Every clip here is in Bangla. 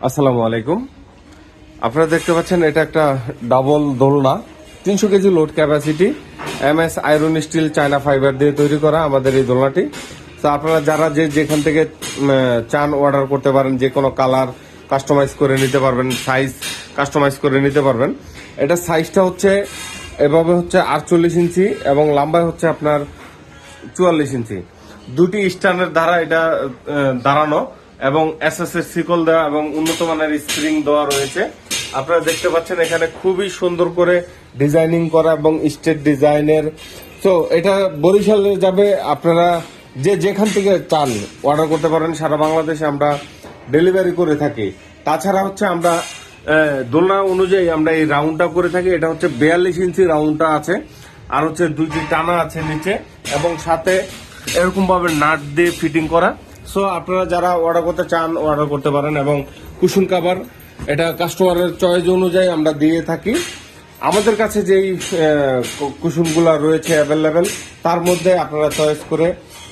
আসসালামু আলাইকুম। আপনারা দেখতে পাচ্ছেন এটা একটা ডাবল দোলনা, 300 KG load capacity, MS iron steel China fibre দিয়ে তৈরি করা আমাদের এই দোলনাটি। তো আপনারা যারা যেখান থেকে চান অর্ডার করতে পারেন, যে কোনো কালার কাস্টমাইজ করে নিতে পারবেন, সাইজ কাস্টমাইজ করে নিতে পারবেন। এটা সাইজটা হচ্ছে এভাবে হচ্ছে 48 ইঞ্চি এবং লম্বায় হচ্ছে আপনার 44 ইঞ্চি। দুটি স্ট্যান্ডের দ্বারা এটা দাঁড়ানো এবং এসএসএস শিকল দেওয়া এবং উন্নত মানের স্প্রিং দেওয়া রয়েছে। আপনারা দেখতে পাচ্ছেন এখানে খুবই সুন্দর করে ডিজাইনিং করা এবং স্টেট ডিজাইনের। তো এটা বরিশালে যাবে, আপনারা যেখান থেকে চান অর্ডার করতে পারেন। সারা বাংলাদেশে আমরা ডেলিভারি করে থাকি। তাছাড়া হচ্ছে আমরা দোলনা অনুযায়ী আমরা এই রাউন্ডটা করে থাকি। এটা হচ্ছে 42 ইঞ্চি রাউন্ডটা আছে, আর হচ্ছে দুইটি টানা আছে নিচে এবং সাথে এরকম ভাবে নাট দিয়ে ফিটিং করা। সো আপনারা যারা অর্ডার করতে চান অর্ডার করতে পারেন। এবং কুশন কাভার এটা কাস্টমারের চয়েস অনুযায়ী আমরা দিয়ে থাকি। আমাদের কাছে যেই কুশনগুলো রয়েছে অ্যাভেলেবেল, তার মধ্যে আপনারা চয়েস করে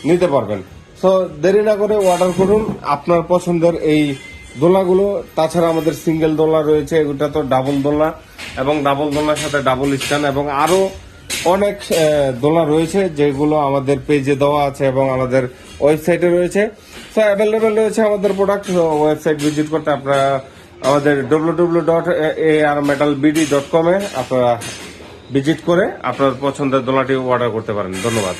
নিতে পারবেন। সো দেরি না করে অর্ডার করুন আপনার পছন্দের এই দোলনাগুলো। তাছাড়া আমাদের সিঙ্গেল দোলনা রয়েছে, ওটা তো ডাবল দোলনা এবং ডাবল দোলনার সাথে ডাবল স্ট্যান্ড এবং আরো অনেক দোলনা রয়েছে, যেগুলো আমাদের পেজে দেওয়া আছে এবং আমাদের ওয়েবসাইটে রয়েছে। তো অ্যাভেলেবেল রয়েছে আমাদের প্রোডাক্ট। ওয়েবসাইট ভিজিট করতে আপনারা আমাদের www.armetalbd.com আপনারা ভিজিট করে আপনার পছন্দের দোলনাটি অর্ডার করতে পারেন। ধন্যবাদ।